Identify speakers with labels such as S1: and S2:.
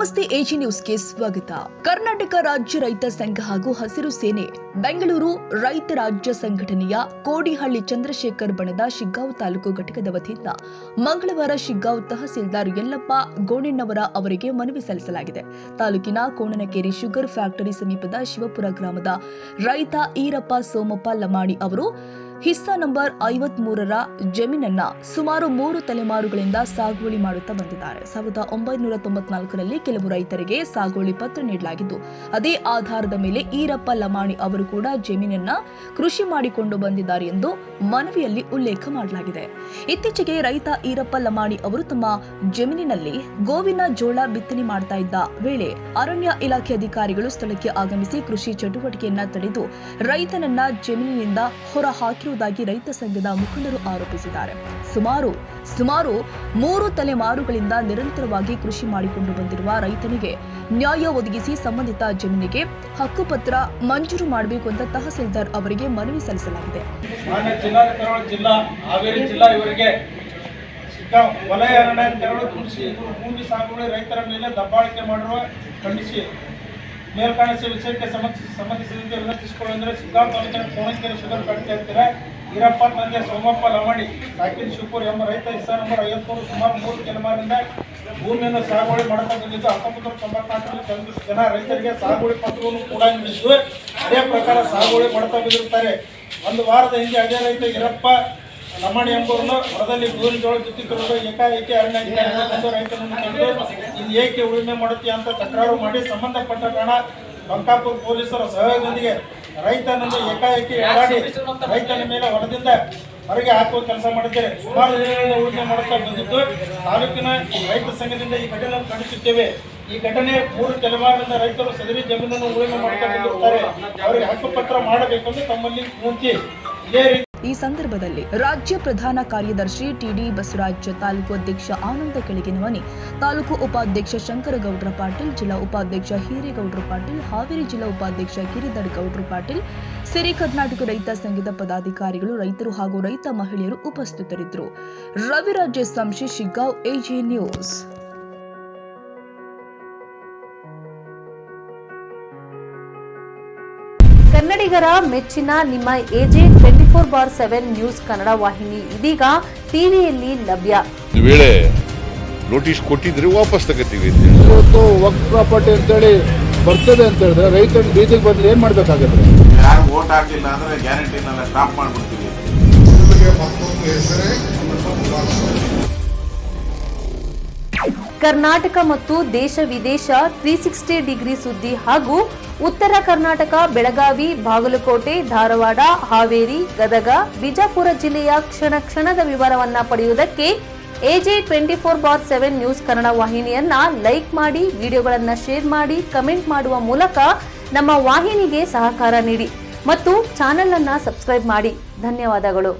S1: ನಮಸ್ತೆ ಎಜಿ ನ್ಯೂಸ್ಗೆ ಸ್ವಾಗತ. ಕರ್ನಾಟಕ ರಾಜ್ಯ ರೈತ ಸಂಘ ಹಾಗೂ ಹಸಿರು ಸೇನೆ ಬೆಂಗಳೂರು ರೈತ ರಾಜ್ಯ ಸಂಘಟನೆಯ ಕೋಡಿಹಳ್ಳಿ ಚಂದ್ರಶೇಖರ್ ಬಣದ ಶಿಗ್ಗಾಂವ್ ತಾಲೂಕು ಘಟಕದ ವತಿಯಿಂದ ಮಂಗಳವಾರ ಶಿಗ್ಗಾಂವ್ ತಹಸೀಲ್ದಾರ್ ಯಲ್ಲಪ್ಪ ಗೋಣೆಣ್ಣವರ ಅವರಿಗೆ ಮನವಿ ಸಲ್ಲಿಸಲಾಗಿದೆ. ತಾಲೂಕಿನ ಕೋಣನಕೇರಿ ಶುಗರ್ ಫ್ಯಾಕ್ಟರಿ ಸಮೀಪದ ಶಿವಪುರ ಗ್ರಾಮದ ರೈತ ಈರಪ್ಪ ಸೋಮಪ್ಪ ಲಮಾಣಿ ಅವರು ಹಿಸ್ಸಾ ನಂಬರ್ 53ರ ಜಮೀನನ್ನ ಸುಮಾರು 3 ತಲೆಮಾರುಗಳಿಂದ ಸಾಗುವಳಿ ಮಾಡುತ್ತಾ ಬಂದಿದ್ದಾರೆ. 1994ರಲ್ಲಿ ಕೆಲವು ರೈತರಿಗೆ ಸಾಗುವಳಿ ಪತ್ರ ನೀಡಲಾಗಿದ್ದು, ಅದೇ ಆಧಾರದ ಮೇಲೆ ಈರಪ್ಪ ಲಮಾಣಿ ಅವರು ಕೂಡ ಜಮೀನನ್ನ ಕೃಷಿ ಮಾಡಿಕೊಂಡು ಬಂದಿದ್ದಾರೆ ಎಂದು ಮನವಿಯಲ್ಲಿ ಉಲ್ಲೇಖ ಮಾಡಲಾಗಿದೆ. ಇತ್ತೀಚೆಗೆ ರೈತ ಈರಪ್ಪ ಲಮಾಣಿ ಅವರು ತಮ್ಮ ಜಮೀನಿನಲ್ಲಿ ಗೋವಿನ ಜೋಳ ಬಿತ್ತನೆ ಮಾಡ್ತಾ ಇದ್ದ ವೇಳೆ ಅರಣ್ಯ ಇಲಾಖೆ ಅಧಿಕಾರಿಗಳು ಸ್ಥಳಕ್ಕೆ ಆಗಮಿಸಿ ಕೃಷಿ ಚಟುವಟಿಕೆಯನ್ನ ತಡೆದು ರೈತನನ್ನ ಜಮೀನಿನಿಂದ ಹೊರ ಹಾಕಿರುವುದಾಗಿ ರೈತ ಸಂಘದ ಮುಖಂಡರು ಆರೋಪಿಸಿದ್ದಾರೆ. ಸುಮಾರು 3 ತಲೆಮಾರುಗಳಿಂದ ನಿರಂತರವಾಗಿ ಕೃಷಿ ಮಾಡಿಕೊಂಡು ಬಂದಿರುವ ರೈತನಿಗೆ ನ್ಯಾಯ ಒದಗಿಸಿ ಸಂಬಂಧಿತ ಜಮೀನಿಗೆ ಹಕ್ಕುಪತ್ರ ಮಂಜೂರು ಮಾಡಬೇಕು ಅಂತ ತಹಸೀಲ್ದಾರ್ ಅವರಿಗೆ ಮನವಿ ಸಲ್ಲಿಸಲಾಗಿದೆ.
S2: ವಲಯ ಅರಣ್ಯ ಕೃಷಿ ಭೂಮಿ ಸಾಗುವಳಿ ರೈತರ ಮೇಲೆ ದಬ್ಬಾಳಿಕೆ ಮಾಡಿರುವ ಖಂಡಿಸಿ ಮೇಲ್ಕಾಣಿಸುವ ವಿಷಯಕ್ಕೆ ಸಂಬಂಧಿಸಿದಂತೆ ವಿನಂತಿಸಿಕೊಳ್ಳುವಂದರೆ ಶಿಗ್ಗಾಂವ್ ತಾಲೂಕಿನ ಕೋಣನಕೇರಿ ಶುಗರ್ ಫ್ಯಾಕ್ಟರಿ ಹತ್ತಿರ ಈರಪ್ಪ ತಂದೆ ಸೋಮಪ್ಪ ಲಮಾಣಿ ಸಾಕಿನ್ ಶಿವಪುರ ಎಂಬ ರೈತ ಹಿಸ್ಸಾ ನಂಬರ್ 53 ಸುಮಾರು 3 ತಲೆಮಾರಿನಿಂದ ಭೂಮಿಯನ್ನು ಸಾಗುವಳಿ ಮಾಡುತ್ತಾ ಬಂದಿದ್ದು 1994ರಲ್ಲಿ ಜನ ರೈತರಿಗೆ ಸಾಗುವಳಿ ಪತ್ರವನ್ನು ಕೂಡ ನೀಡಿದ್ದು ಅದೇ ಪ್ರಕಾರ ಸಾಗುವಳಿ ಮಾಡುತ್ತಾ ಬಂದಿರುತ್ತಾರೆ. ಒಂದು ವಾರದ ಹಿಂದೆ ಅದೇ ರೈತ ಈರಪ್ಪ ಲಮಾಣಿ ಎಂಬುವರನ್ನು ಹೊರದಲ್ಲಿ ಗೋವಿನ ಜೋಳ ಬಿತ್ತಿರುವುದು ಏಕಾಏಕಿ ಅರಣ್ಯ ಅಧಿಕಾರಿಗಳು ರೈತನನ್ನು ಕಂಡು ಇದು ಏಕೆ ಉಳುಮೆ ಮಾಡುತ್ತೀಯ ಅಂತ ತಕರಾರು ಮಾಡಿ ಸಂಬಂಧಪಟ್ಟ ಠಾಣಾ ಬಂಕಾಪುರ ಪೊಲೀಸರ ಸಹಯೋಗದೊಂದಿಗೆ ರೈತನನ್ನು ಏಕಾಏಕಿ ಎಡಾಡಿ ರೈತನ ಮೇಲೆ ಹೊರದಿಂದ ಹೊರಗೆ ಹಾಕುವ ಕೆಲಸ ಮಾಡಿದ್ದಾರೆ. ಸುಮಾರು ದಿನಗಳಿಂದ ಉಳುಮೆ ಮಾಡುತ್ತಾ ಬಂದಿದ್ದು ತಾಲೂಕಿನ ರೈತ ಸಂಘದಿಂದ ಈ ಘಟನೆ ಖಂಡಿಸುತ್ತೇವೆ. ಈ ಘಟನೆ 3 ತಲೆಮಾರಿನಿಂದ ರೈತರು ಸದರಿ ಜಮೀನನ್ನು ಉಳುಮೆ ಮಾಡುತ್ತಾ ಬಂದಿರುತ್ತಾರೆ. ಅವರಿಗೆ ಹಕ್ಕುಪತ್ರ ಮಾಡಬೇಕೆಂದು ತಮ್ಮಲ್ಲಿ ವಿನಂತಿ. ಇದೇ ರೀತಿ
S1: ಈ ಸಂದರ್ಭದಲ್ಲಿ ರಾಜ್ಯ ಪ್ರಧಾನ ಕಾರ್ಯದರ್ಶಿ ಟಿಡಿ ಬಸವರಾಜ್, ತಾಲೂಕು ಅಧ್ಯಕ್ಷ ಆನಂದ ಕೆಳಗಿನವನಿ, ತಾಲೂಕು ಉಪಾಧ್ಯಕ್ಷ ಶಂಕರಗೌಡ್ರ ಪಾಟೀಲ್, ಜಿಲ್ಲಾ ಉಪಾಧ್ಯಕ್ಷ ಹಿರೇಗೌಡ್ರ ಪಾಟೀಲ್, ಹಾವೇರಿ ಜಿಲ್ಲಾ ಉಪಾಧ್ಯಕ್ಷ ಗಿರಿಧರ್ ಗೌಡ್ರ ಪಾಟೀಲ್ ಸೇರಿ ಕರ್ನಾಟಕ ರೈತ ಸಂಘದ ಪದಾಧಿಕಾರಿಗಳು, ರೈತರು ಹಾಗೂ ರೈತ ಮಹಿಳೆಯರು ಉಪಸ್ಥಿತರಿದ್ದರು. Raviraj Samshi, Shiggaon, AG News.
S3: ಕನ್ನಡಿಗರ ಮೆಚ್ಚಿನ ನಿಮ್ಮ ಎಜೆ 24/7 ನ್ಯೂಸ್ ಕನ್ನಡ ವಾಹಿನಿ ಇದೀಗ ಟಿವಿಯಲ್ಲಿ ಲಭ್ಯ.
S4: ವೇಳೆ ನೋಟಿಸ್ ಕೊಟ್ಟಿದ್ರೆ ವಾಪಸ್ ತಗೋತೀವಿ.
S5: ಇವತ್ತು ವಕ್ಫ್ ಪ್ರಾಪರ್ಟಿ ಅಂತೇಳಿ ಬರ್ತದೆ ಅಂತ ಹೇಳಿದ್ರೆ ರೈತರು ಬೀದಿಗೆ ಬಂದ್ರೆ ಏನ್ ಮಾಡ್ಬೇಕಾಗುತ್ತೆ?
S6: ಯಾರು ವೋಟ್ ಹಾಕಿಲ್ಲ ಅಂದ್ರೆ ಗ್ಯಾರಂಟಿನೆಲ್ಲ ಸ್ಟಾಪ್ ಮಾಡ್ಬಿಡ್ತೀವಿ.
S3: ಕರ್ನಾಟಕ ಮತ್ತು ದೇಶ ವಿದೇಶ 360 ಡಿಗ್ರಿ ಸುದ್ದಿ ಹಾಗೂ ಉತ್ತರ ಕರ್ನಾಟಕ, ಬೆಳಗಾವಿ, ಬಾಗಲಕೋಟೆ, ಧಾರವಾಡ, ಹಾವೇರಿ, ಗದಗ, ಬಿಜಾಪುರ ಜಿಲ್ಲೆಯ ಕ್ಷಣದ ವಿವರವನ್ನ ಪಡೆಯುವುದಕ್ಕೆ ಎಜೆ 24/7 ನ್ಯೂಸ್ ಕನ್ನಡ ವಾಹಿನಿಯನ್ನ ಲೈಕ್ ಮಾಡಿ, ವಿಡಿಯೋಗಳನ್ನ ಶೇರ್ ಮಾಡಿ, ಕಮೆಂಟ್ ಮಾಡುವ ಮೂಲಕ ನಮ್ಮ ವಾಹಿನಿಗೆ ಸಹಕಾರ ನೀಡಿ ಮತ್ತು ಚಾನೆಲ್ ಅನ್ನ ಸಬ್ಸ್ಕ್ರೈಬ್ ಮಾಡಿ. ಧನ್ಯವಾದಗಳು.